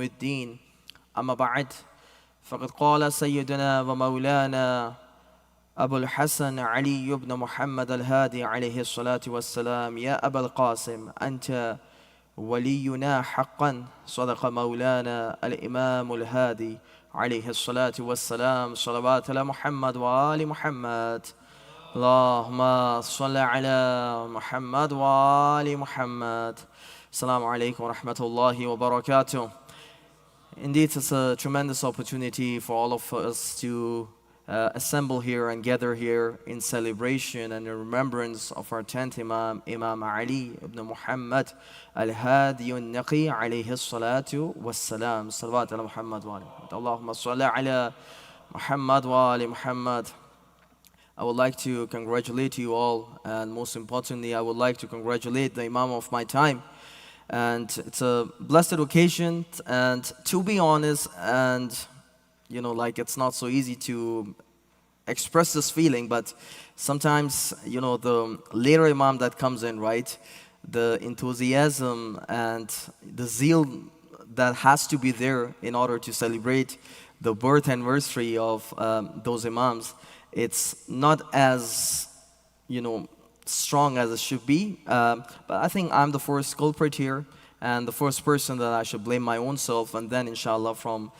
الدين أما بعد فقد قال سيدنا ومولانا أبو الحسن علي بن محمد الهادي عليه الصلاة والسلام يا أبا القاسم أنت ولينا حقا صدق مولانا الإمام الهادي عليه الصلاة والسلام صلوات على محمد وآل محمد اللهم صل على محمد وآل محمد. Assalamu alaikum wa rahmatullahi wa barakatuh. Indeed, it's a tremendous opportunity for all of us to assemble here and gather here in celebration and in remembrance of our 10th Imam, Imam Ali ibn Muhammad al-Hadi al-Naqi alayhi salatu wassalam. Salawat ala Muhammad wa ali. Allahumma salli ala Muhammad wa ali Muhammad. I would like to congratulate you all, and most importantly, I would like to congratulate the Imam of my time. And it's a blessed occasion, and to be honest, and it's not so easy to express this feeling, but sometimes, the later Imam that comes in, right, the enthusiasm and the zeal that has to be there in order to celebrate the birth anniversary of those Imams, it's not as, strong as it should be, but I think I'm the first culprit here and the first person that I should blame my own self, and then inshallah from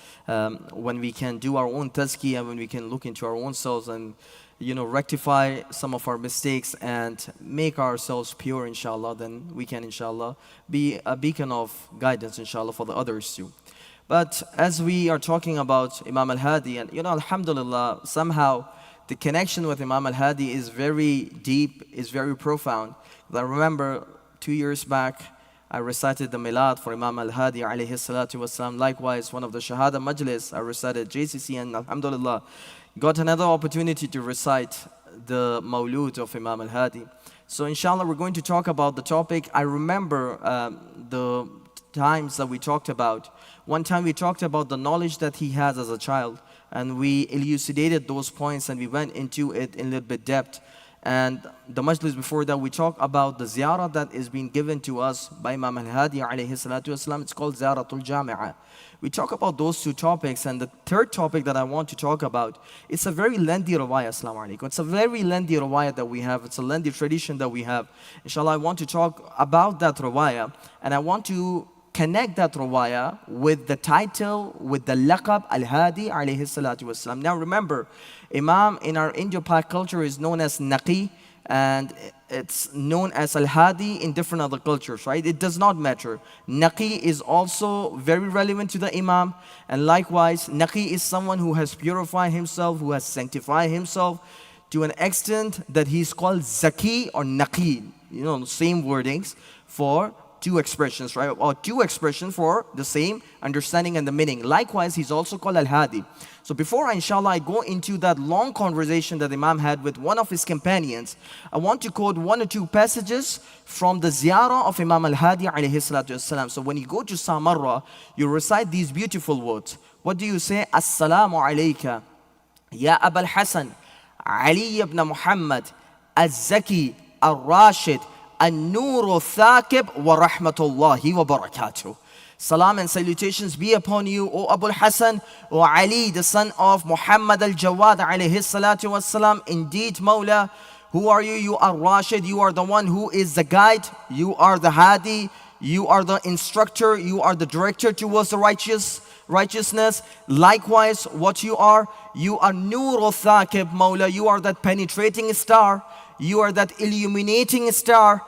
when we can do our own tazkiyah, when we can look into our own selves and rectify some of our mistakes and make ourselves pure, inshallah, then we can inshallah be a beacon of guidance, inshallah, for the others too. But as we are talking about Imam al-Hadi, and alhamdulillah, somehow the connection with Imam al-Hadi is very deep, is very profound. I remember 2 years back, I recited the Milad for Imam al-Hadi alayhi salatu wasalam. Likewise, one of the Shahada Majlis, I recited JCC, and alhamdulillah, got another opportunity to recite the Mawlud of Imam al-Hadi. So inshallah, we're going to talk about the topic. I remember the times that we talked about. One time we talked about the knowledge that he has as a child, and we elucidated those points and we went into it in a little bit depth. And the majlis before that, we talked about the Ziyarah that is being given to us by Imam al-Hadi alayhi salatu wasalam. It's called Ziyarat al-Jamiʿah. We talk about those two topics, and the third topic that I want to talk about, it's a very lengthy rawayah, assalamu alaikum. It's a very lengthy rawayah that we have. It's a lengthy tradition that we have. Inshallah, I want to talk about that rawayah, and I want to connect that rawayah with the title, with the laqab al-Hadi alayhi salatu wasalam. Now remember, Imam in our Indo-Pak culture is known as Naqi, and it's known as al-Hadi in different other cultures, right? It does not matter. Naqi is also very relevant to the Imam, and likewise, Naqi is someone who has purified himself, who has sanctified himself to an extent that he's called Zaki or Naqi. Same wordings for two expressions, right? Or two expressions for the same understanding and the meaning. Likewise, he's also called al-Hadi. So before I go into that long conversation that Imam had with one of his companions, I want to quote one or two passages from the Ziyarah of Imam al-Hadi alayhi salatu wasalam. So when you go to Samarra, you recite these beautiful words. What do you say? Assalamu alayka ya Abul Hasan Ali ibn Muhammad al-Zaki al-Rashid al-Nur al-Thaqib wa rahmatullahi wa barakatuh. Salam and salutations be upon you, O Abul Hasan, O Ali, the son of Muhammad al-Jawad alayhi salatu wassalam. Indeed, Mawla, who are you? You are Rashid. You are the one who is the guide. You are the Hadi. You are the instructor. You are the director towards the righteousness. Likewise, what you are Nur al-Thaqib, Mawla. You are that penetrating star. You are that illuminating star.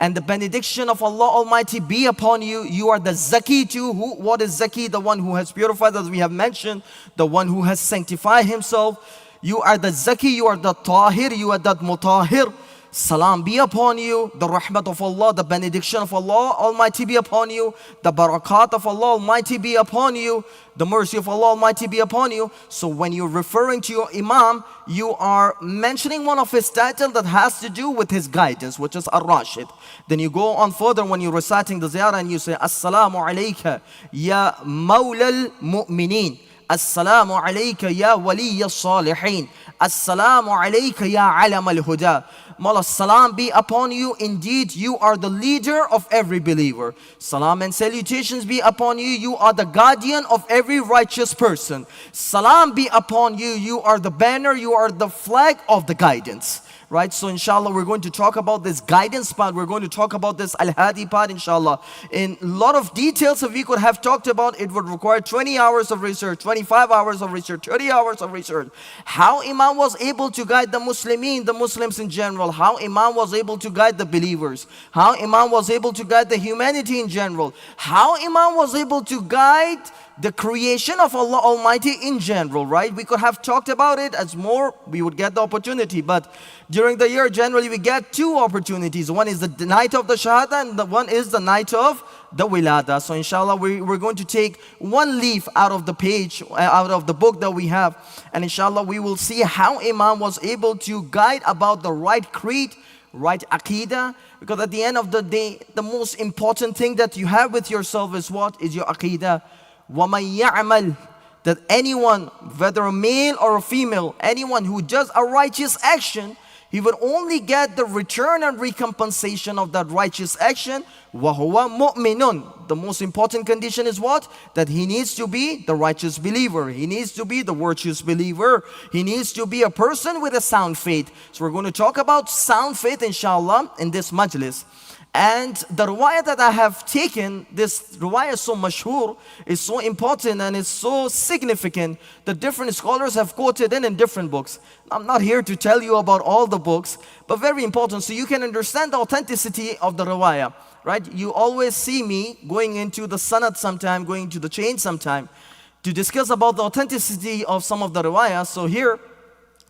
And the benediction of Allah Almighty be upon you. You are the Zaki too. What is Zaki? The one who has purified, as we have mentioned. The one who has sanctified himself. You are the Zaki. You are the Tahir. You are that Mutahir. Salam be upon you. The rahmat of Allah, the benediction of Allah Almighty be upon you. The barakat of Allah Almighty be upon you. The mercy of Allah Almighty be upon you. So when you're referring to your Imam, you are mentioning one of his titles that has to do with his guidance, which is al-Rashid. Then you go on further when you're reciting the Ziyarah and you say, Assalamu alayka ya Mawla al-Mu'mineen. Assalamu alayka ya Waliya al-Salihin. Assalamu alayka ya Alam al-Huda. Mawla, salam be upon you. Indeed, you are the leader of every believer. Salam and salutations be upon you. You are the guardian of every righteous person. Salam be upon you. You are the banner. You are the flag of the guidance. Right, so inshallah we're going to talk about this guidance part. We're going to talk about this al-Hadi part inshallah. In a lot of details if we could have talked about, it would require 20 hours of research, 25 hours of research, 30 hours of research. How Imam was able to guide the Muslimin, the Muslims in general. How Imam was able to guide the believers. How Imam was able to guide the humanity in general. How Imam was able to guide the creation of Allah Almighty in general, right? We could have talked about it as more, we would get the opportunity. But during the year, generally we get two opportunities. One is the night of the Shahada and the one is the night of the Wiladat. So inshallah, we're going to take one leaf out of the page, out of the book that we have. And inshallah, we will see how Imam was able to guide about the right creed, right aqidah. Because at the end of the day, the most important thing that you have with yourself is what? Is your aqidah. وَمَنْ يَعْمَلْ, that anyone, whether a male or a female, anyone who does a righteous action, he will only get the return and recompensation of that righteous action. وَهُوَ مُؤْمِنٌ. The most important condition is what? That he needs to be the righteous believer. He needs to be the virtuous believer. He needs to be a person with a sound faith. So we're going to talk about sound faith inshallah in this majlis. And the riwayah that I have taken, this riwayah is so mashhur, is so important and it's so significant that different scholars have quoted in different books. I'm not here to tell you about all the books, but very important so you can understand the authenticity of the riwayah, right? You always see me going into the sanad sometime, going to the chain sometime to discuss about the authenticity of some of the riwayah. So here,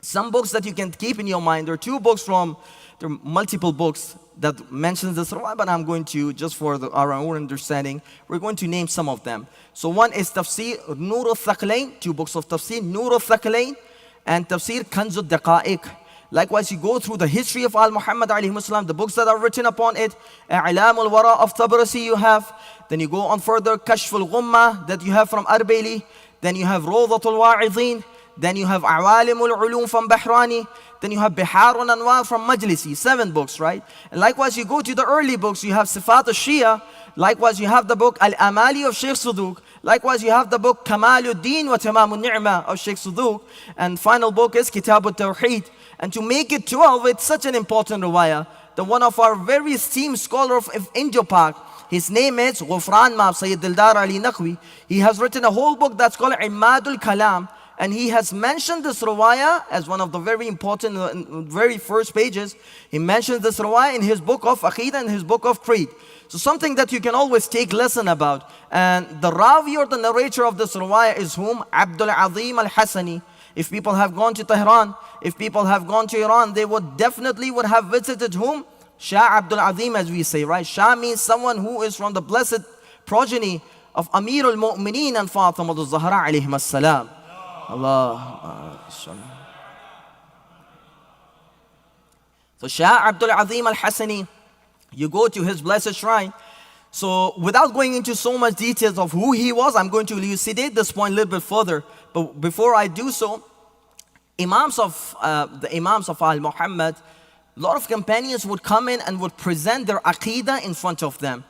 some books that you can keep in your mind. There are two books from, there are multiple books that mentions this riwayah, but I'm going to, just for our own understanding, we're going to name some of them. So one is Tafsir Nur al-Thaqlain, two books of Tafsir, Nur al-Thaqlain and Tafsir Kanz al-Daqa'iq. Likewise, you go through the history of Al-Muhammad alayhi salam, the books that are written upon it, I'lam al-Wara of Tabarasi you have, then you go on further, Kashf al-Ghumma that you have from Arbeli, then you have Rawdat al-Wa'idhin, then you have Awalim al-Ulum from Bahrani, then you have Bihar al-Anwar from Majlisi, 7 books, right? And likewise, you go to the early books, you have Sifat al-Shia, likewise you have the book Al-Amali of Sheikh Suduq, likewise you have the book Kamaluddin wa Tamam al-Ni'mah of Sheikh Suduq, and final book is Kitab al-Tawheed. And to make it 12, it's such an important riwayah, that one of our very esteemed scholar of Indo-Pak, his name is Ghufran Mab Sayyid Dildar Ali Naqvi. He has written a whole book that's called Imadul Kalam, and he has mentioned this riwayah as one of the very important, very first pages. He mentions this riwayah in his book of Aqidah and his book of Creed. So something that you can always take lesson about. And the Ravi or the narrator of this riwayah is whom? Abdul Azim al-Hassani. If people have gone to Tehran, if people have gone to Iran, they would definitely would have visited whom? Shah Abdul Azim, as we say, right? Shah means someone who is from the blessed progeny of Amir al-Mu'mineen and Fatima al-Zahra alayhim as-salam. Allah. So Shah Abdul Azim al-Hassani, you go to his blessed shrine. So without going into so much details of who he was, I'm going to elucidate this point a little bit further. But before I do so, the Imams of Al-Muhammad, a lot of companions would come in and would present their aqidah in front of them.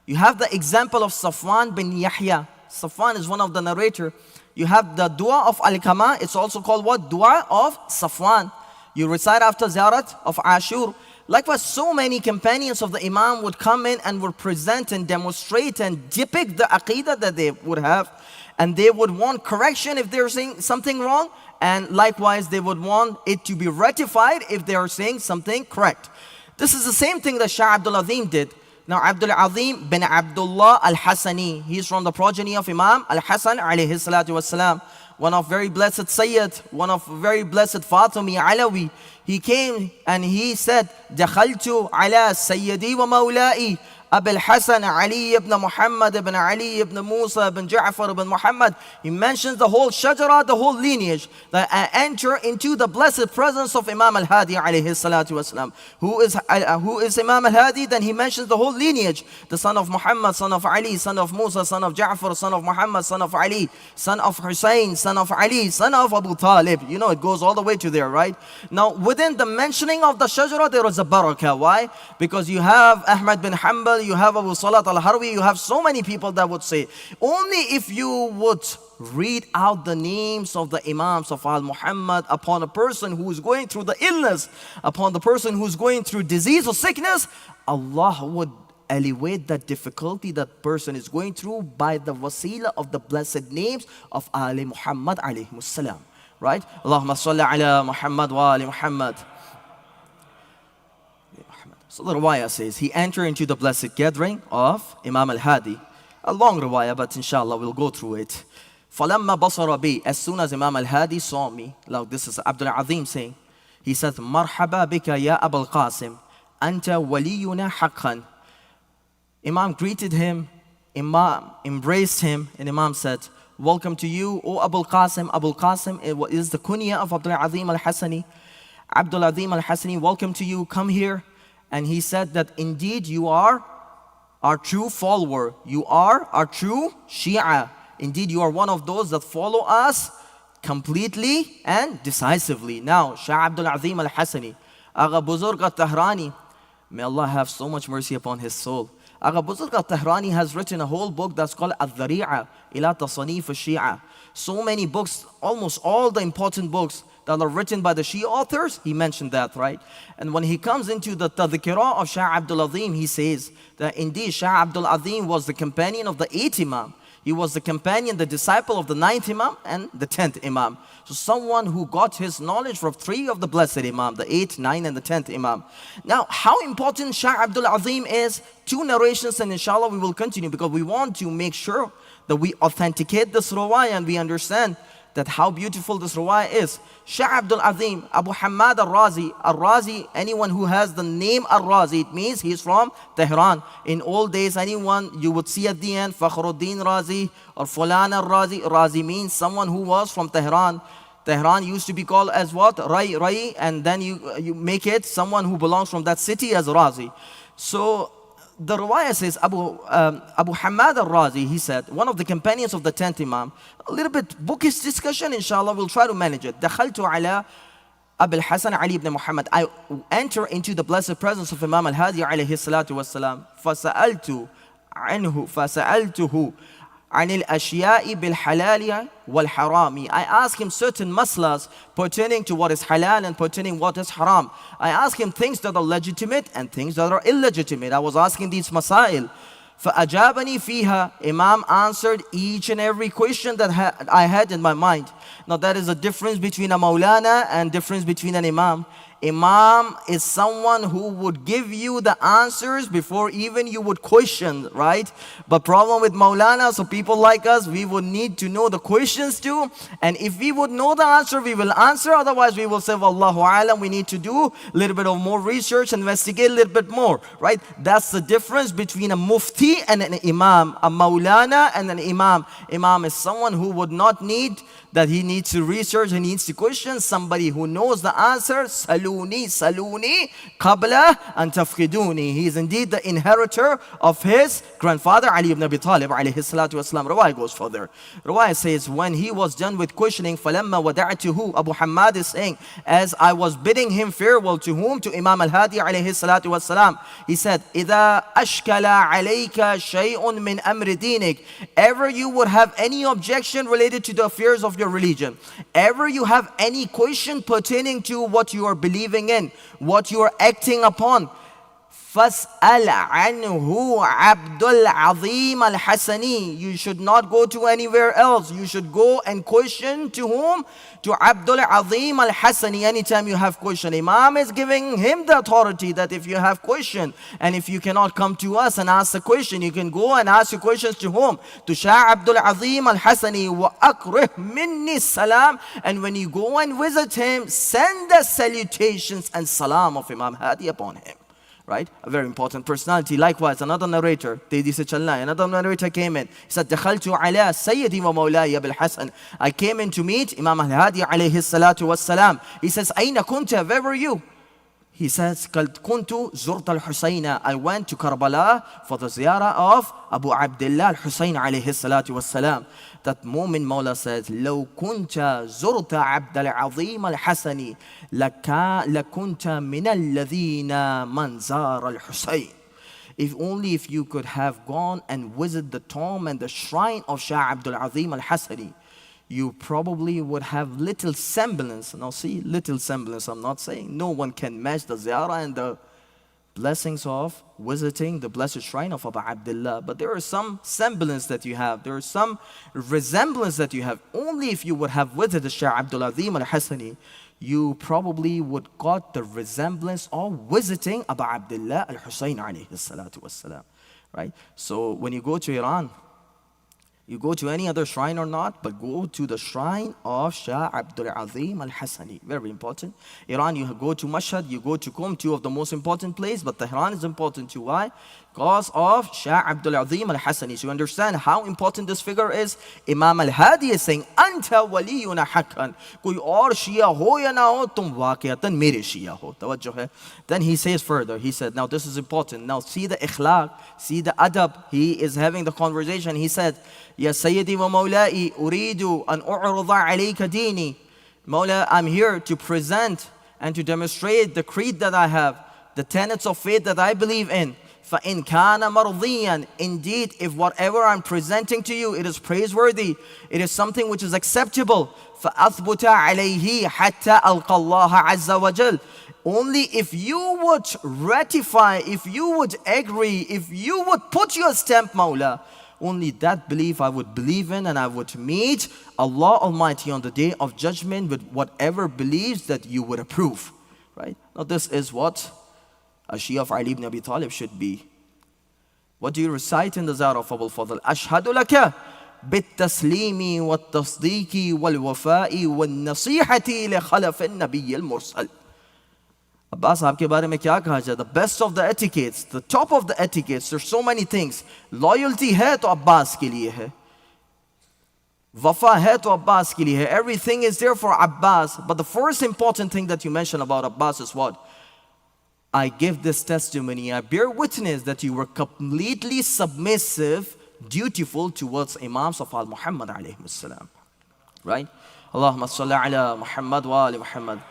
You have the example of Safwan bin Yahya. Safwan is one of the narrator. You have the dua of Al-Kama. It's also called what? Dua of Safwan. You recite after Ziyarat of Ashur. Likewise, so many companions of the Imam would come in and would present and demonstrate and depict the aqidah that they would have. And they would want correction if they're saying something wrong. And likewise, they would want it to be rectified if they are saying something correct. This is the same thing that Shah Abdul Azim did. Now, Abdul Azim bin Abdullah al-Hassani, he's from the progeny of Imam al-Hassan alayhi salatu wassalam, one of very blessed Syed, one of very blessed Fatimi Alawi. He came and he said, دخلت على سيدي ومولائي Abil Hasan Ali ibn Muhammad ibn Ali ibn Musa ibn Ja'far ibn Muhammad. He mentions the whole shajara, the whole lineage, that I enter into the blessed presence of Imam al-Hadi alayhi salatu wasalam. Who is Imam al-Hadi? Then he mentions the whole lineage, the son of Muhammad, son of Ali, son of Musa, son of Ja'far, son of Muhammad, son of Ali, son of Hussein, son of Ali, son of Abu Talib. You know, it goes all the way to there, right? Now, within the mentioning of the shajara, there is a barakah. Why? Because you have Ahmad bin Hanbal, you have Abu Salat al-Harwi, you have so many people that would say, only if you would read out the names of the Imams of Al-Muhammad upon a person who is going through the illness, upon the person who is going through disease or sickness, Allah would alleviate that difficulty that person is going through by the wasila of the blessed names of Ali Muhammad alayhimus salam. Right? Allahumma salli ala Muhammad wa ali Muhammad. So the riwayah says, he entered into the blessed gathering of Imam al-Hadi. A long riwayah, but inshallah we'll go through it. فَلَمَّا بَصَرَ بِي, as soon as Imam al-Hadi saw me, like this is Abdul Azim saying, he said, مَرْحَبًا بِكَ يَا أَبَا الْقَاسِمِ أَنْتَ وَلِيُّنَا حَقًّا. Imam greeted him, Imam embraced him, and Imam said, welcome to you, O Abul Qasim. Abul Qasim is the kunya of Abdul Azim al-Hassani. Abdul Azim al-Hassani, welcome to you, come here. And he said that indeed you are our true follower. You are our true Shia. Indeed you are one of those that follow us completely and decisively. Now, Shah Abdul Azim al-Hassani, Agha Buzurg al-Tahrani, may Allah have so much mercy upon his soul. Agha Buzurg al-Tahrani has written a whole book that's called al-Dhari'ah ila Tasanif al-Shi'a. So many books, almost all the important books that are written by the Shia authors, he mentioned that, right? And when he comes into the tazkiyah of Shah Abdul Azim, he says that indeed Shah Abdul Azim was the companion of the 8th Imam. He was the companion, the disciple of the 9th Imam and the 10th Imam. So someone who got his knowledge from 3 of the blessed Imam, the 8th, 9th and the 10th Imam. Now, how important Shah Abdul Azim is, 2 narrations, and inshallah we will continue because we want to make sure that we authenticate this riwayah and we understand that how beautiful this riwayah is. Shah Abdul Azim, Abu Hamad al-Razi, anyone who has the name al-Razi, it means he is from Tehran. In old days, anyone you would see at the end, Fakhruddin Razi or Fulan al-Razi. Razi means someone who was from Tehran. Tehran used to be called as what? Rai, and then you make it someone who belongs from that city as Razi. So the riwayah says Abu Hamad al-Razi, he said, one of the companions of the 10th Imam, a little bit bookish discussion, inshallah, we'll try to manage it. دخلت على أبي الحسن علي ibn Muhammad. I enter into the blessed presence of Imam al-Hadi alayhi salatu wassalam. فسألته عن الأشياء بالحلال والحرام. I ask him certain maslas pertaining to what is halal and pertaining what is haram. I ask him things that are legitimate and things that are illegitimate. I was asking these masail. فأجابني فيها. Imam answered each and every question that I had in my mind. Now that is a difference between a Maulana and difference between an Imam. Imam is someone who would give you the answers before even you would question, right? But problem with Maulana, so people like us, we would need to know the questions too. And if we would know the answer, we will answer. Otherwise, we will say, Wallahu alam, we need to do a little bit of more research, investigate a little bit more, right? That's the difference between a mufti and an imam, a Maulana and an imam. Imam is someone who would not need that he needs to research, he needs to question. Somebody who knows the answer, saluni qabla an tafkhiduni. He is indeed the inheritor of his grandfather Ali ibn Abi Talib alayhi salatu wasalam. Riwayah goes further. Riwayah says, when he was done with questioning, falamma wada'tuhu, Abu Hamad is saying, as I was bidding him farewell, to whom? To Imam al-Hadi alayhi salatu wasalam. He said, إِذَا أَشْكَلَ عَلَيْكَ شَيْءٌ مِّنْ أَمْرِ دِينِكَ. Ever you would have any objection related to the affairs of your religion, ever you have any question pertaining to what you are believing in, what you are acting upon, فَاسْأَلْ عَنْهُ عَبْدُ الْعَظِيمَ الْحَسَنِي. You should not go to anywhere else. You should go and question to whom? To Abdul Azim al-Hassani. Anytime you have question, Imam is giving him the authority that if you have question, and if you cannot come to us and ask the question, you can go and ask your questions to whom? To Shah Abdul Azim al-Hassani. وَأَقْرِهْ مِنِّي السَّلَامِ. And when you go and visit him, send the salutations and salam of Imam Hadi upon him. right? A very important personality. Likewise, another narrator, another narrator came in. He said, دخلت على سيدي ومولاي أبي الحسن. I came in to meet Imam al-Hadi alayhi salatu wassalam. He says, أين كنت? Where were you? He says, كنت زرت الحسين. I went to Karbala for the ziyarah of Abu Abdullah al-Husayn alayhi salatu wassalam. That moment Mawla says, لو كنت زرت عبد العظيم الحسني لكنت من الذين من زار الحسين. If you could have gone and visit the tomb and the shrine of Shah Abdul Azim al-Hasani, you probably would have little semblance. Now see, little semblance, I'm not saying no one can match the ziyarah and the blessings of visiting the blessed shrine of Abu Abdullah. But there is some semblance that you have. There is some resemblance that you have. Only if you would have visited Shah Abdul Azim al-Hasani, you probably would got the resemblance of visiting Abu Abdullah al-Husayn alayhi salatu wassalam. Right? So when you go to Iran, you go to any other shrine or not, but go to the shrine of Shah Abdul Azim al-Hasani. Very important. Iran, you go to Mashhad, you go to Qum, two of the most important places, but Tehran is important too. Why? Because of Shah Abdul Azim al-Hasani. So you understand how important this figure is. Imam al-Hadi is saying, Anta waliyuna haqqan. Koi aur Shia ho ya na ho, tum waqiyatan mere Shia ho. Tawajjuh hai. Then he says further, he said, now this is important. Now see the ikhlaq, see the adab. He is having the conversation. He said, Ya Sayyidi wa Mawla'i, uridu an u'rudha alayka dini. Mawla, I'm here to present and to demonstrate the creed that I have, the tenets of faith that I believe in. فَإِنْ كَانَ مَرْضِيًّا. Indeed, if whatever I'm presenting to you, it is praiseworthy, it is something which is acceptable, فَأَثْبُتَ عَلَيْهِ حَتَّى أَلْقَى اللَّهَ عَزَّ وَجَلَّ. Only if you would ratify, if you would agree, if you would put your stamp, Mawla, only that belief I would believe in, and I would meet Allah Almighty on the day of judgment with whatever beliefs that you would approve. Right? Now this is what a Shia of Ali ibn Abi Talib should be. What do you recite in the Ziyarah of Abul Fadl? Ashhadu laka بالتسليم والتصديق والوفاء والنصيحة لخلف النبي المرسل. Abbas साहब के बारे में क्या कहा जाए? The best of the etiquettes, the top of the etiquettes. There's so many things. Loyalty है तो Abbas के लिए है. Wafa hai to Abbas ke liye hai. Everything is there for Abbas. But the first important thing that you mention about Abbas is what? I give this testimony, I bear witness that you were completely submissive, dutiful towards Imams of al-Muhammad alayhi salam. Right? Allahumma salli ala Muhammad wa ali Muhammad.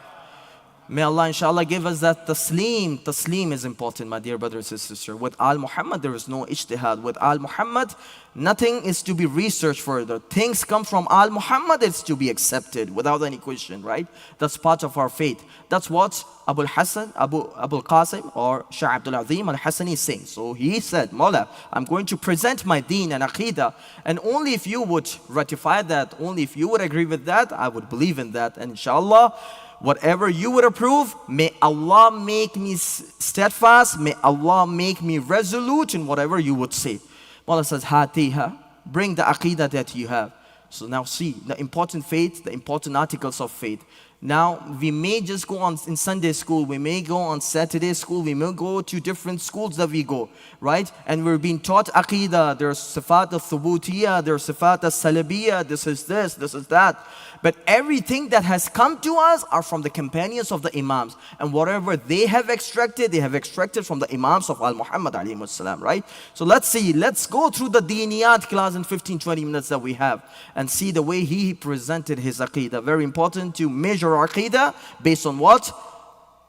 May Allah inshallah give us that taslim. Taslim is important, my dear brothers and sisters. With al-Muhammad there is no ijtihad. With al-Muhammad nothing is to be researched further. Things come from al-Muhammad, it's to be accepted without any question, right? That's part of our faith. That's what Abu al-Qasim or Shah Abdul Azim al-Hasani is saying. So he said, Mawla, I'm going to present my deen and aqidah, and only if you would ratify that, only if you would agree with that, I would believe in that. And inshallah, whatever you would approve, may Allah make me steadfast, may Allah make me resolute in whatever you would say. Mawla says, Hatiha, bring the aqidah that you have. So now see, the important faith, the important articles of faith. Now, we may just go on in Sunday school, we may go on Saturday school, we may go to different schools that we go, right? And we're being taught aqidah, there's sifat al-thubutiyah, there's sifat al-salabiyah, this is that. But everything that has come to us are from the companions of the Imams. And whatever they have extracted from the Imams of al-Muhammad alayhi salam, right? So let's go through the diniyat class in 15-20 minutes that we have and see the way he presented his aqidah. Very important to measure our aqidah based on what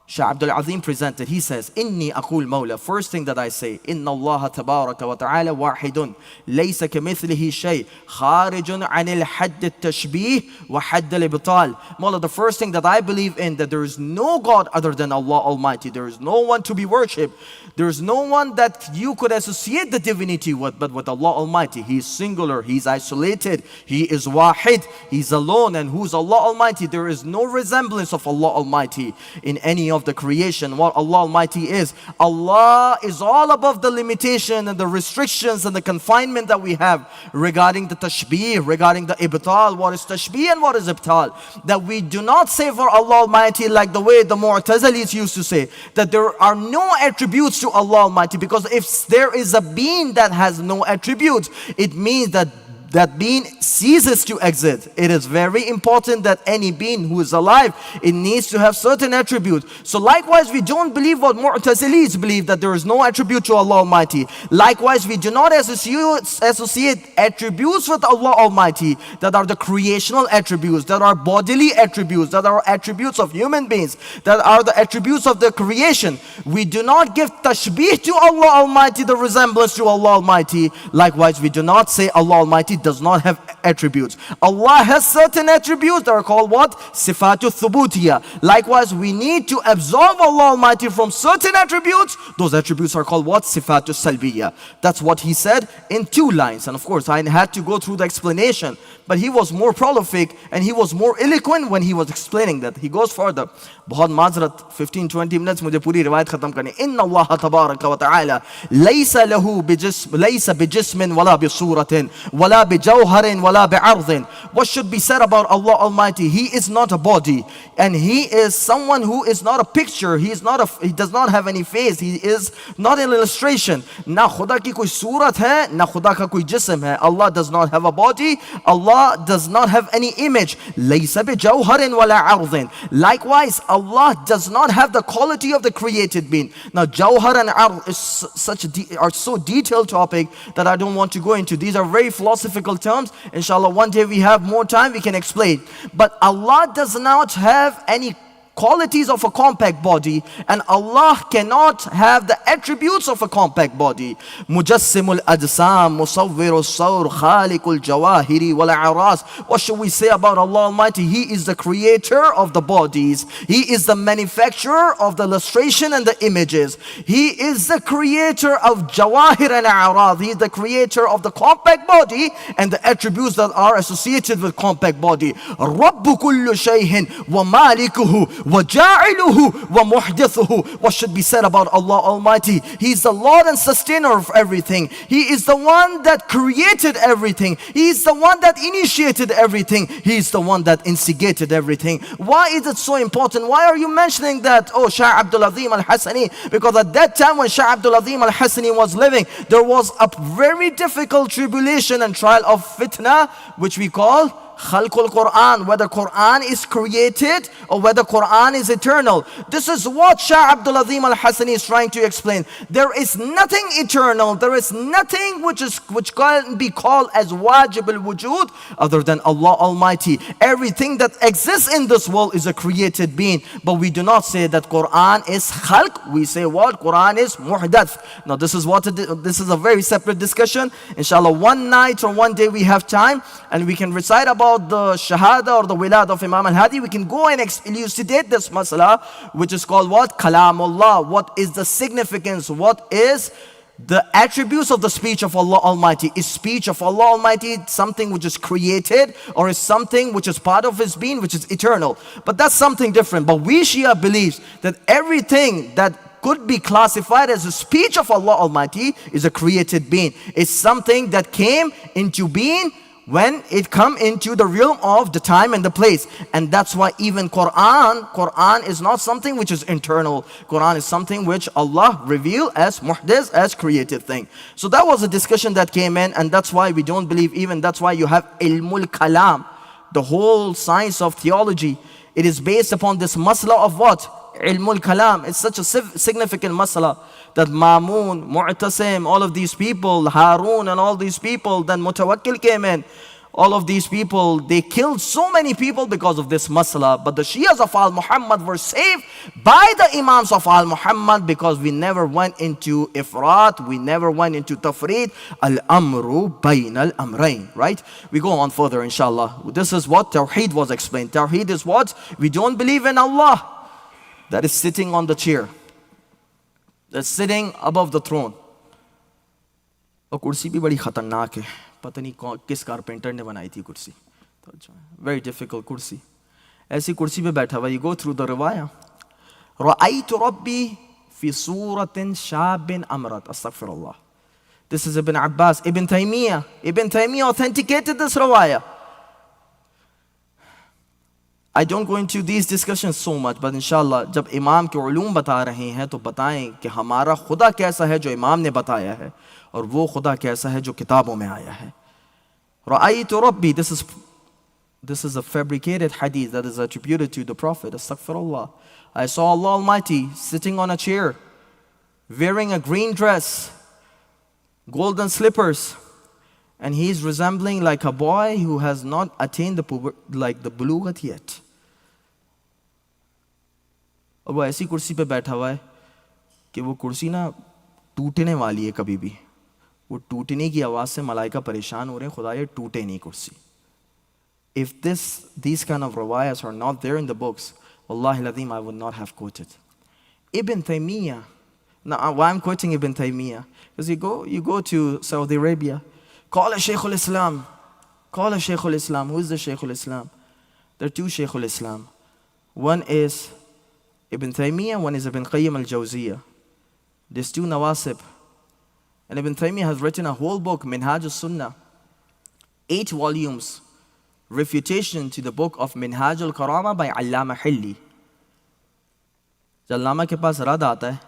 Shah Abdul Azim presented. He says, Inni aqul Mawla. First thing that I say, Inna Allah tabaraka wa ta'ala wahidun. Laysa kamithlihi shay. Kharijun anil hadd al-tashbih wa hadd al-ibtal. Mawla, the first thing that I believe in, that there is no God other than Allah Almighty. There is no one to be worshipped. There is no one that you could associate the divinity with, but with Allah Almighty. He is singular. He is isolated. He is wahid. He is alone. And who's Allah Almighty? There is no resemblance of Allah Almighty in any of of the creation, what Allah Almighty is. Allah is all above the limitation and the restrictions and the confinement that we have regarding the tashbih, regarding the ibtal, what is tashbih and what is ibtal. That we do not say for Allah Almighty like the way the Mu'tazilis used to say, that there are no attributes to Allah Almighty, because if there is a being that has no attributes, it means that that being ceases to exist. It is very important that any being who is alive, it needs to have certain attributes. So likewise, we don't believe what Mu'tazilis believe, that there is no attribute to Allah Almighty. Likewise, we do not associate attributes with Allah Almighty that are the creational attributes, that are bodily attributes, that are attributes of human beings, that are the attributes of the creation. We do not give tashbih to Allah Almighty, the resemblance to Allah Almighty. Likewise, we do not say Allah Almighty does not have attributes. Allah has certain attributes that are called what? Sifatu thubutiyah. Likewise, we need to absolve Allah Almighty from certain attributes. Those attributes are called what? Sifatu salbiyah. That's what he said in 2 lines. And of course, I had to go through the explanation. But he was more prolific and he was more eloquent when he was explaining that. He goes further. बहुत माजरत 15-20 minutes मुझे पूरी रिवायत खत्म करनी. इन्ना अल्लाह तबारक व तआला लैसा लहू बिजिस्म लैसा बिजिस्मिन वला बिसूरतिन वला बिजौहरिन वला बिअर्दिन. What should be said about Allah Almighty? He is not a body, and He is someone who is not a picture. He does not have any face. He is not an illustration. ना खुदा की कोई सूरत है, ना खुदा का कोई जिस्म है. Allah does not have a body. Allah does not have any image. लैसा बिजौहरिन वला अर्दिन. Likewise, Allah does not have the quality of the created being. Now, Jawhar and Ard are so detailed topic that I don't want to go into. These are very philosophical terms. Inshallah, one day we have more time, we can explain. But Allah does not have any qualities of a compact body, and Allah cannot have the attributes of a compact body. Mujassimul Ajsam, Musawwirul Sawr, Khaliqul Jawahiri wal Aras. What should we say about Allah Almighty? He is the creator of the bodies. He is the manufacturer of the illustration and the images. He is the creator of Jawahir and Aras. He is the creator of the compact body and the attributes that are associated with compact body. Rabbu kullu shayhin wa malikuhu وَجَاعِلُهُ وَمُحْدِثُهُ. What should be said about Allah Almighty? He is the Lord and sustainer of everything. He is the one that created everything. He is the one that initiated everything. He is the one that instigated everything. Why is it so important? Why are you mentioning that? Oh, Shah Abdul Azim al-Hassani. Because at that time when Shah Abdul Azim al-Hassani was living, there was a very difficult tribulation and trial of fitna, which we call Khalqul Quran, whether Quran is created or whether Quran is eternal. This is what Shah Abdul Azim al-Hassani is trying to explain. There is nothing eternal, there is nothing which can be called as wajib al-wujud other than Allah Almighty. Everything that exists in this world is a created being. But we do not say that Quran is khalq, we say what? Quran is muhdath. Now this is a very separate discussion. Inshallah, one night or one day we have time and we can recite about the shahada or the wiladat of Imam al-Hadi. We can go and elucidate this masala, which is called what? Kalamullah. What is the significance? What is the attributes of the speech of Allah Almighty? Is speech of Allah Almighty something which is created, or is something which is part of His being, which is eternal? But that's something different. But we Shia believes that everything that could be classified as a speech of Allah Almighty is a created being. It's something that came into being when it come into the realm of the time and the place. And that's why even Quran is not something which is internal. Quran is something which Allah revealed as muhdith, as created thing. So that was a discussion that came in, and that's why we don't believe, even that's why you have ilmul kalam, the whole science of theology. It is based upon this masla of what? Ilmul kalam. It's such a significant masala that Mamun, Mu'tasim, all of these people, Harun and all these people, then Mutawakkil came in. All of these people, they killed so many people because of this masala. But the Shias of Al-Muhammad were saved by the Imams of Al-Muhammad, because we never went into ifrat, we never went into tafreed. Al-amru bayn al-amrayn, right? We go on further, inshallah. This is what Tawheed was explained. Tawheed is what? We don't believe in Allah that is sitting on the chair, that's sitting above the throne. और कुर्सी भी बड़ी खतरनाक है, पता नहीं किस carpenter ने बनाई थी कुर्सी. Very difficult कुर्सी. ऐसी कुर्सी पे बैठा हुआ. You go through the riwayah. رأيت ربي في صورة شاب أمرت. Astaghfirullah. This is Ibn Abbas. Ibn Taymiyyah authenticated this rawaya. I don't go into these discussions so much, but inshallah, जब इमाम के उलूम बता रहे हैं तो बताएं कि हमारा खुदा कैसा है जो इमाम ने बताया है और वो खुदा कैसा है जो किताबों में आया है. رأيت ربي, this is a fabricated hadith that is attributed to the Prophet. Astaghfirullah. I saw Allah Almighty sitting on a chair, wearing a green dress, golden slippers, and he is resembling like a boy who has not attained the bulughat yet. और वो ऐसी कुर्सी पे बैठा हुआ है कि वो कुर्सी ना टूटने वाली है कभी भी. वो टूटने की आवाज़ से मलाइका परेशान हो रहे हैं, खुदा ये टूटे नहीं कुर्सी. If these kind of rawayas are not there in the books, wallahi ladhim, I would not have quoted. Ibn Taymiyyah. Now, why I'm quoting Ibn Taymiyyah? Because you go to Saudi Arabia, call a Shaykh al-Islam. Call a Shaykh al-Islam. Who is the Shaykh al-Islam? There are two Shaykh al-Islam. One is Ibn Taymiyyah, one is Ibn Qayyim al-Jawziyah. There's two nawasib. And Ibn Taymiyyah has written a whole book, Minhaj al-Sunnah, 8 volumes, refutation to the book of Minhaj al-Karama by Allama Hilli. जब अल्लामा के पास रद आता है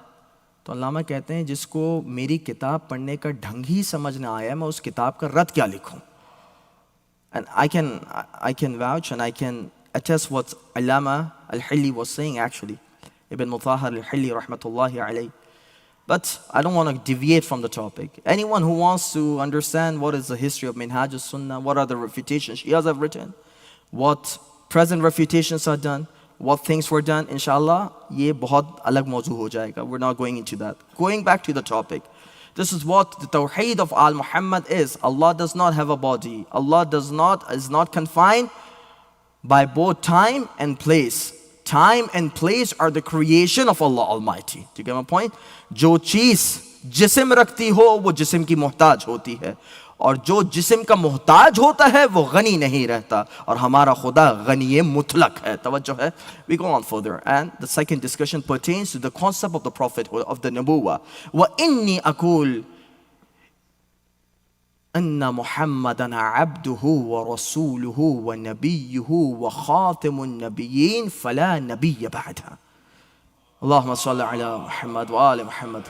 तो अल्लामा कहते हैं जिसको मेरी किताब पढ़ने का ढंग ही समझ ना आया, मैं उस किताब का रद क्या लिखूं. And I can vouch and I can attest what Allama al-Hilli was saying actually. Ibn Mutahhar al-Hilli rahmatullahi alayhi. But I don't want to deviate from the topic. Anyone who wants to understand what is the history of Minhaj al-Sunnah, what are the refutations Shias have written, what present refutations are done, what things were done, inshallah, ye bahut alag mawzu ho jayega. We're not going into that. Going back to the topic. This is what the tawheed of al-Muhammad is. Allah does not have a body. Allah is not confined by both time and place. Time and place are the creation of Allah Almighty. Do you get my point? जो चीज जिस्म रखती हो वो जिस्म की मोहताज होती है और जो जिस्म का मोहताज होता है वो गनी नहीं रहता और हमारा खुदा गनी मुतलक है. तवज्जो है. We go on further, and the second discussion pertains to the concept of the prophethood, of the nubuwah. وإني أقول أن محمدًا عبده ورسوله ونبيه وخاتم النبيين فلا نبي بعده. اللهم صل على محمد وآل محمد.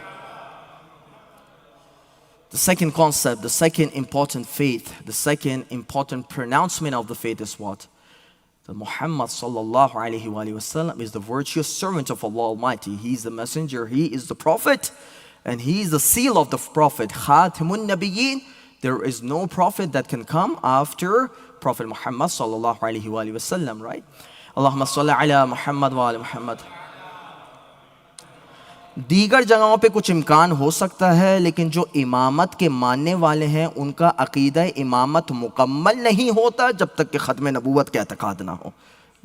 The second concept, the second important faith, the second important pronouncement of the faith is what? That Muhammad sallallahu alayhi wa sallam is the virtuous servant of Allah Almighty. He is the messenger, he is the prophet, and he is the seal of the prophet. Khatimun Nabiyyin. There is no prophet that can come after Prophet Muhammad sallallahu alayhi wa sallam, right? Allahumma salli ala Muhammad wa ala Muhammad. दीगर जगहों पे कुछ इम्कान हो सकता है, लेकिन जो इमामत के मानने वाले हैं उनका अकीदा इमामत मुकम्मल नहीं होता जब तक कि ख़त्म नबूवत का एतक़ाद ना हो.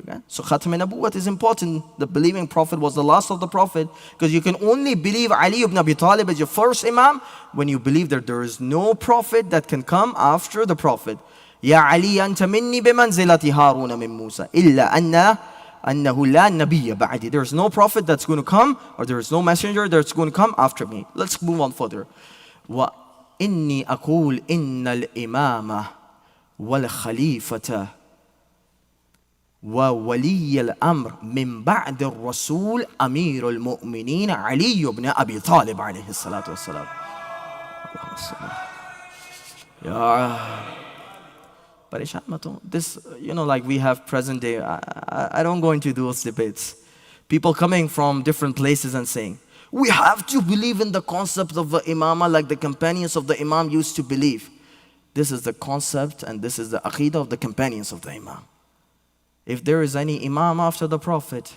Okay? So ख़त्म नबूवत is important. The believing prophet was the last of the prophet, because you can only believe Ali ibn Abi Talib as your first imam when you believe that there is no prophet that can come after the prophet. Ya Ali anta minni bimanzilati Haruna min Musa illa annahu la nabiyya ba'di. There is no prophet that's going to come, or there is no messenger that's going to come after me. Let's move on further. Wa inni aqul innal imama wal khalifata وولي الأمر من بعد الرسول أمير المؤمنين علي بن أبي طالب عليه الصلاة والسلام. परेशान मत हो. This, like we have present day. I don't go into those debates. People coming from different places and saying, we have to believe in the concept of the imama like the companions of the imam used to believe. This is the concept and this is the aqidah of the companions of the imam. If there is any imam after the prophet,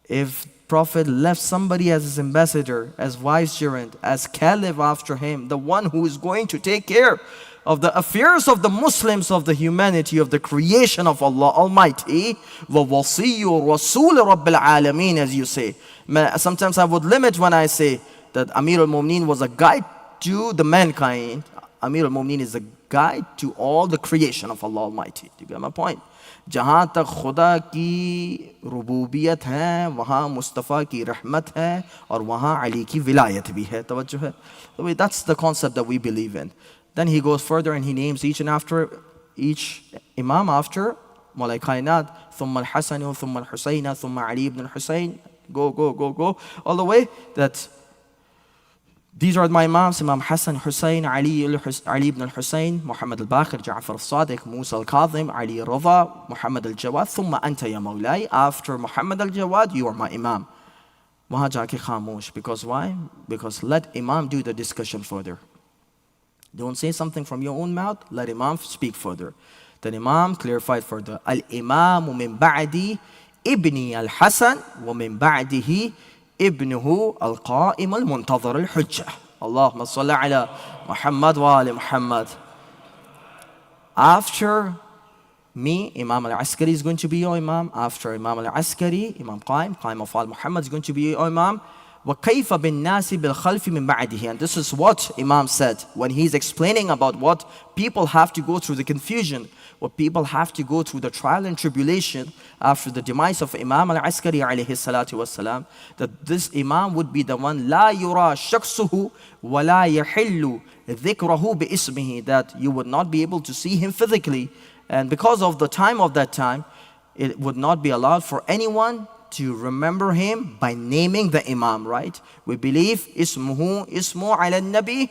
if prophet left somebody as his ambassador, as vicegerent, as caliph after him, the one who is going to take care of the affairs of the Muslims, of the humanity, of the creation of Allah Almighty, وَوَصِيُّ رَسُولِ رَبِّ الْعَالَمِينَ, as you say. Sometimes I would limit when I say that Amir al-Mu'mineen was a guide to the mankind. Amir al-Mu'mineen is a guide to all the creation of Allah Almighty. Do you get my point? जहाँ तक खुदा की रुबूबियत है वहाँ मुस्तफ़ा की रहमत है और वहाँ अली की विलायत भी है. तवज्जो है? That's the concept that we believe in. Then he goes further and he names each Imam after Mawla Kainat, ثم الحسن ثم الحسين ثم علي ibn al-Husayn. Go all the way that these are my Imams: Imam Hassan, Hussein, Ali ibn al-Husayn, Muhammad al-Baqir, Ja'far al-Sadiq, Musa al-Kadhim, Ali al-Radha, Muhammad al-Jawad. ثم أنت يا مولاي. After Muhammad al-Jawad, you are my Imam. वहाँ जाके खामोश. Because why? Because let Imam do the discussion further. Don't say something from your own mouth. Let Imam speak further. Then Imam clarified further. Al-Imamu min ba'di ibni al-Hasan wa min ba'dihi ibnuhu al-Qa'im al-Muntazir al-Hujjah. Allahumma salli ala Muhammad wa ali Muhammad. After me, Imam al-Askari is going to be your Imam. After Imam al-Askari, Imam Qa'im of al-Muhammad is going to be your Imam. وَكَيْفَ بِالنَّاسِ بِالْخَلْفِ مِنْ بَعْدِهِ. And this is what Imam said when he's explaining about what people have to go through, the confusion, what people have to go through, the trial and tribulation after the demise of Imam al-Askari alayhi salatu wassalam, that this Imam would be the one لَا يُرَى شَخْصُهُ وَلَا يَحِلُّ ذِكْرَهُ بِإِسْمِهِ, that you would not be able to see him physically, and because of the time of that time, it would not be allowed for anyone to remember him by naming the Imam, right? We believe ismu ala nabi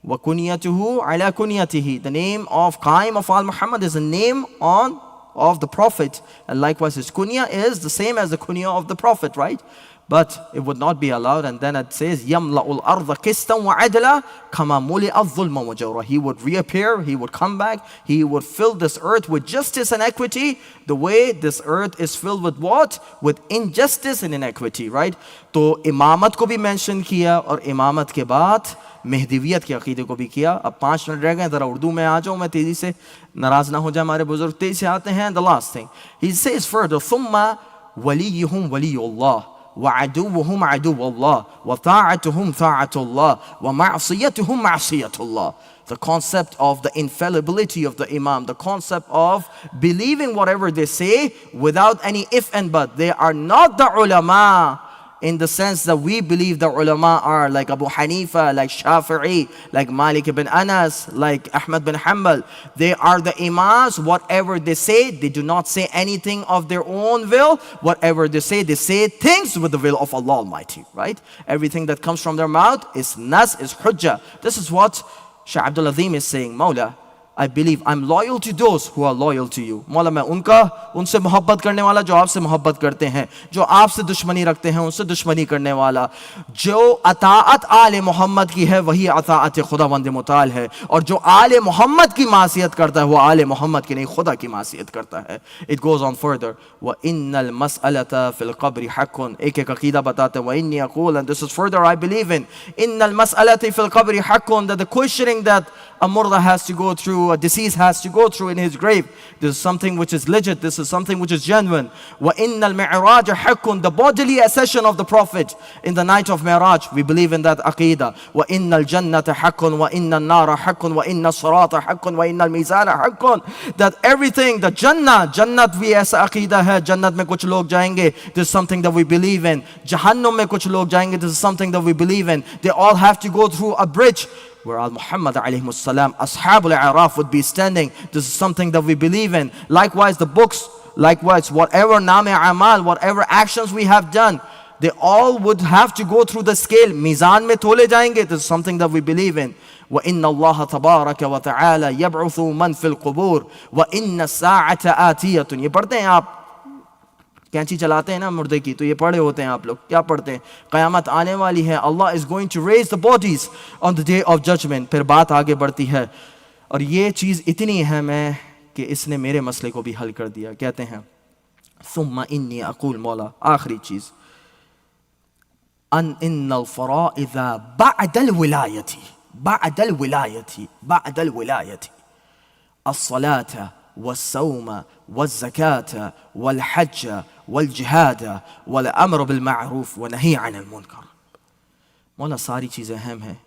wa kunyatuhu ala kunyatihi. The name of Qaim of al-Muhammad is a name of the Prophet, and likewise his kunya is the same as the kunya of the Prophet, right? But it would not be allowed. And then it says يَمْلَأُ الْأَرْضَ كِسْتًا وَعَدْلًا كَمَا مُلِئَ الظُّلْمَ وَجَوْرًا. He would reappear, he would come back, he would fill this earth with justice and equity, the way this earth is filled with what? With injustice and inequity, right? तो इमामत को भी mention किया, और इमामत के बाद मेहदीवियत के अकीदे को भी किया. अब 5 मिनट रह गए, ज़रा उर्दू में आ जाऊँ मैं तेज़ी से, नाराज़ ना हो जाए हमारे बुजुर्ग, तेज़ी से आते हैं. The last thing he says further, ثُمَّ وَلِيُّهُمْ وَلِيُّ اللَّهِ وَعَدُوُّهُمْ عَدُوُّ اللَّهِ وَطَاعَتُهُمْ طَاعَةُ اللَّهِ وَمَعْصِيَتُهُمْ مَعْصِيَةُ اللَّهِ. The concept of the infallibility of the Imam, the concept of believing whatever they say without any if and but. They are not the ulama in the sense that we believe the ulama are, like Abu Hanifa, like Shafi'i, like Malik ibn Anas, like Ahmad bin Hanbal. They are the imams. Whatever they say, they do not say anything of their own will. Whatever they say things with the will of Allah Almighty, right? Everything that comes from their mouth is nas, is hujjah. This is what Shaykh Abdul Azim is saying. Mawla, I believe I'm loyal to those who are loyal to you. मौला मैं उनसे मोहब्बत करने वाला जो आपसे मोहब्बत करते हैं, जो आपसे दुश्मनी रखते हैं उनसे दुश्मनी करने वाला. जो अताअत आले मोहम्मद की है वही अताअत खुदावंद मुताल है, और जो आले मोहम्मद की मासियत करता है वो आले मोहम्मद की नहीं खुदा की मासियत करता है. It goes on further. وَإِنَّ الْمَسْأَلَةَ فِي الْقَبْرِ حَقٌّ. एक अकीदा बताते हैं. وَإِنِّي أَقُولُ, and this is further I believe in. إِنَّ الْمَسْأَلَةِ فِي الْقَبْرِ حَقٌّ, that the questioning that a murda has to go through, a deceased has to go through in his grave, this is something which is legit, this is something which is genuine. وَإِنَّ الْمِعْرَاجَ حَقٌّ, the bodily accession of the Prophet in the night of Mi'raj, we believe in that aqidah. وَإِنَّ الْجَنَّةَ حَقٌّ وَإِنَّ النَّارَ حَقٌّ وَإِنَّ الصِّرَاطَ حَقٌّ وَإِنَّ الْمِيزَانَ حَقٌّ, that everything, the Jannat भी ऐसा aqidah है, Jannat में कुछ लोग जाएंगे, this is something that we believe in. Jahannam में कुछ लोग जाएंगे, this is something that we believe in. They all have to go through a bridge where al-Muhammad alayhi salam, Ashab al-Araf would be standing. This is something that we believe in. Likewise the books, likewise whatever name amal, whatever actions we have done, they all would have to go through the scale. Mizan mein tole jayenge. This is something that we believe in. وَإِنَّ اللَّهَ تَبَارَكَ وَتَعَالَى يَبْعُثُ مَنْ فِي الْقُبُورِ وَإِنَّ السَّاعَةَ آتِيَةٌ. ये पढ़ते हैं आप, कैंची चलाते हैं ना मुर्दे की, तो ये पढ़े होते हैं आप लोग. क्या पढ़ते हैं? क़यामत आने वाली है, Allah is going to raise the bodies on the day of judgment. फिर बात आगे बढ़ती है, और ये चीज़ इतनी अहम है कि इसने मेरे मसले को भी हल कर दिया. कहते हैं ثُمَّ إِنِّي أَقُولُ, मौला आखिरी चीज़, أَنْ إِنَّ الْفَرَائِضَ بعد الولاية الصلاة والصوم والزكاة والحج والجهاد والأمر بالمعروف والنهي عن المنكर. मौला सारी चीज़ें अहम हैं,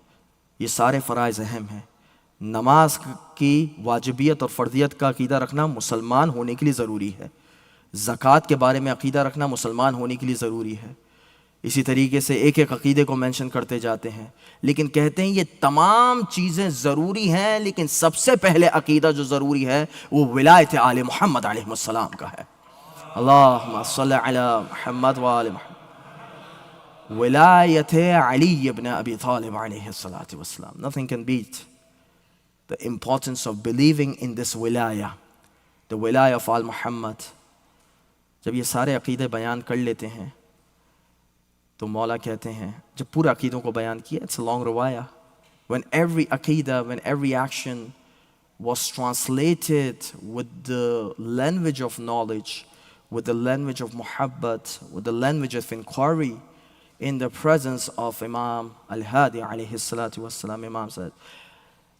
ये सारे फ़राइज़ अहम हैं. नमाज की वाजिबियत और फ़र्दियत का अक़ीदा रखना मुसलमान होने के लिए ज़रूरी है। ज़कात के बारे में अक़ीदा रखना मुसलमान होने के लिए ज़रूरी है। इसी तरीके से एक एक अक़ीदे को मेंशन करते जाते हैं, लेकिन कहते हैं ये तमाम चीज़ें ज़रूरी हैं, लेकिन सबसे पहले अक़ीदा जो ज़रूरी है वो विलायत आले मुहम्मद अलैहिस्सलाम का है। अल्लाहुम्मा सल्लि अला मुहम्मद व आले मुहम्मद। विलायत अली इब्न अबी तालिब अलैहिस्सलातु वस्सलाम। Nothing can beat the importance of believing in this wilaya, the wilaya of al-Muhammad. जब ये सारे अक़ीदे बयान कर लेते हैं तो मौला कहते हैं, जब पूरे अक़ीदों को बयान किया, it's a long riwayah, when every aqidah, when every action was translated with the language of knowledge, with the language of muhabbat, with the language of inquiry, in the presence of Imam al-Hadi alayhi salatu wassalam, Imam said,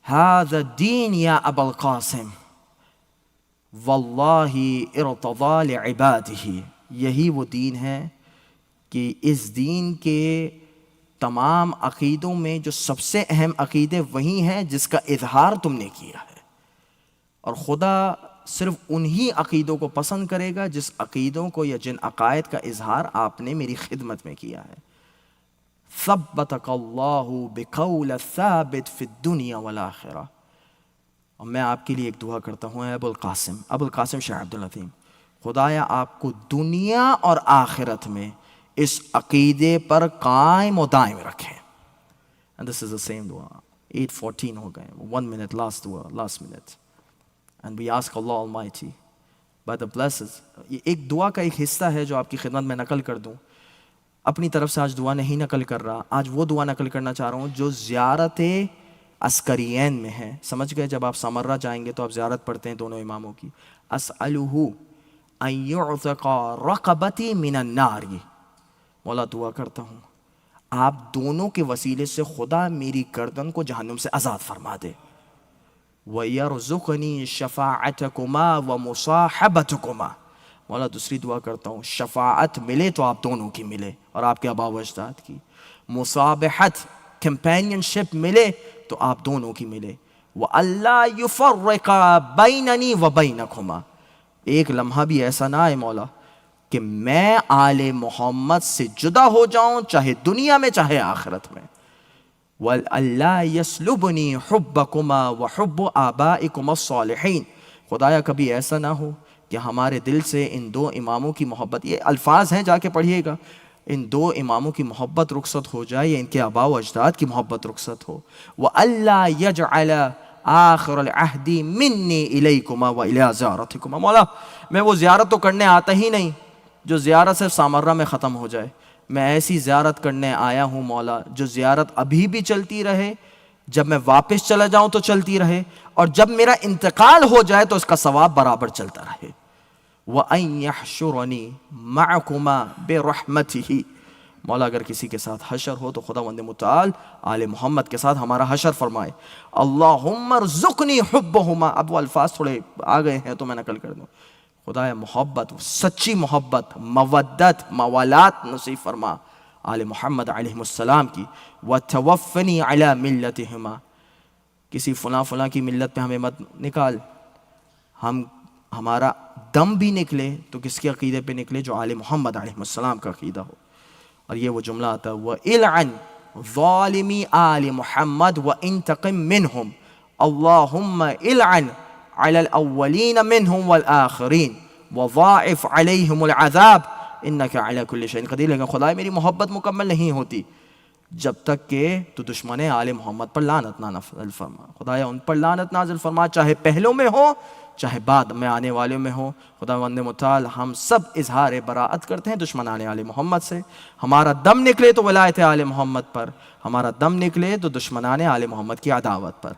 هذا الدين يا أبا القاسم والله ارتضى لعباده. यही वो दीन है कि इस दीन के तमाम अक़ीदों में जो सबसे अहम अक़ीदे वही हैं जिसका इजहार तुमने किया है, और खुदा सिर्फ उन्हीं अक़ीदों को पसंद करेगा जिस अक़ीदों को या जिन अक़ायद का इजहार आपने मेरी खिदमत में किया है। सब्बतकल्लाहु बिक़ौल साबित फ़िद्दुनिया वल आखिरा। और मैं आपके लिए एक दुआ करता हूँ, अबुल कासिम शाह अब्दुल लतीफ़, खुदाया आपको दुनिया और आखिरत में इस अक़ीदे पर कायम और दायम रखें। And this is the same dua. 8:14 हो गए, 1 minute last dua, last minute. And we ask Allah Almighty by the blessings. ये एक दुआ का एक हिस्सा है जो आपकी खिदमत में नकल कर दूँ। अपनी तरफ से आज दुआ नहीं नकल कर रहा, आज वो दुआ नकल करना चाह रहा हूँ जो ज़ियारत अस्करियन में है। समझ गए? जब आप समर्रा जाएंगे तो आप ज़ियारत पढ़ते हैं दोनों इमामों की। अस्अलुहु अन युअतक़ा रक़बती मिनन नार। मौला दुआ करता हूँ आप दोनों के वसीले से खुदा मेरी गर्दन को जहन्नुम से आज़ाद फरमा दे। वयरज़ुक़नी शफ़ाअतकुमा व मुसाहबतकुमा। मौला दूसरी दुआ करता हूँ शफ़ाअत मिले तो आप दोनों की मिले और आपके आबा व अजदाद की। मुसाबहत कंपेनियनशिप मिले तो आप दोनों की मिले। व अल्ला युफ़र्रिक़ा बैननी व बैनकुमा। एक लम्हा भी ऐसा ना आए मौला कि मैं आले मोहम्मद से जुदा हो जाऊं, चाहे दुनिया में चाहे आखिरत में। वल अल्ला यसलुबनी हुब्बकुमा व हुब्ब आबाइकुम अस्सालिहीन। खुदाया कभी ऐसा ना हो कि हमारे दिल से इन दो इमामों की मोहब्बत, ये अल्फाज हैं जाके पढ़िएगा, इन दो इमामों की मोहब्बत रुखसत हो जाए या इनके आबा व अजदाद की मोहब्बत रुखसत हो। व अल्ला यजअल आखिर अल-अहदी मिन्नी इलैकुमा व इला ज़ियारतिकुमा। मौला मैं वो ज़ियारत तो करने आता ही नहीं जो ज़ियारत सिर्फ सामर्रा में ख़त्म हो जाए। मैं ऐसी ज़ियारत करने आया हूँ मौला जो ज़ियारत अभी भी चलती रहे, जब मैं वापस चला जाऊँ तो चलती रहे, और जब मेरा इंतकाल हो जाए तो उसका सवाब बराबर चलता रहे। व अन यहशुरनी मअकुमा बिरहमतिही। मौला अगर किसी के साथ हशर हो तो खुदावंद मुताल आले मोहम्मद के साथ हमारा हशर फरमाए। अल्लाहुम्मा रज़ुक़नी हुब्बहुमा। अब वो अल्फाज थोड़े आ गए हैं तो मैं नकल कर दूँ। खुदाया मोहब्बत, सच्ची मोहब्बत, मवद्दत, मवालात नसीब फरमा आले मोहम्मद अलैहिस्सलाम की। व तवफ़्फ़नी अला मिल्लतिहिमा। किसी फ़लाँ की मिल्लत पे हमें मत निकाल, हमारा दम भी निकले तो किसके अक़ीदे पे निकले? जो आले मोहम्मद अलैहिस्सलाम का अक़ीदा हो। और ये वो जुमला आता है व इलअन ज़ालिमी आले मोहम्मद व इंतक़िम मिनहुम। अल्लाहुम्मा इलअन अलल अव्वलीन मिनहुम वल आखिरीन व ज़ाइफ़ अलैहिमुल अज़ाब इन्नका अला कुल्लि शैइन क़दीर। लेकिन खुदा मेरी मोहब्बत मुकम्मल नहीं होती जब तक कि तू दुश्मन आले मोहम्मद पर लानत ना नाज़िल फरमा। खुदाया उन पर लानत नाज़िल फरमा, चाहे पहलों में हो चाहे बाद में आने वाले में हो। खुदावंद मुताल हम सब इजहार बराअत करते हैं दुश्मन आले मोहम्मद से। हमारा दम निकले तो वलायत आले मोहम्मद पर, हमारा दम निकले तो दुश्मन आले मोहम्मद की अदावत पर।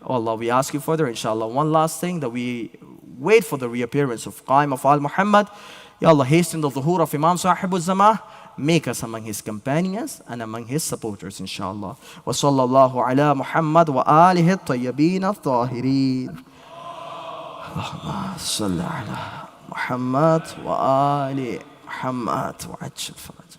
Oh Allah, we ask you further, inshallah, one last thing, that we wait for the reappearance of Qaim of al-Muhammad. Ya Allah, hasten the zuhur of Imam Sahib al-Zamah. Make us among his companions and among his supporters, inshallah. Wa sallallahu ala Muhammad wa alihi at-tayyibin at-tahirin. Allahumma salli ala Muhammad wa ali Muhammad wa ajil faraj.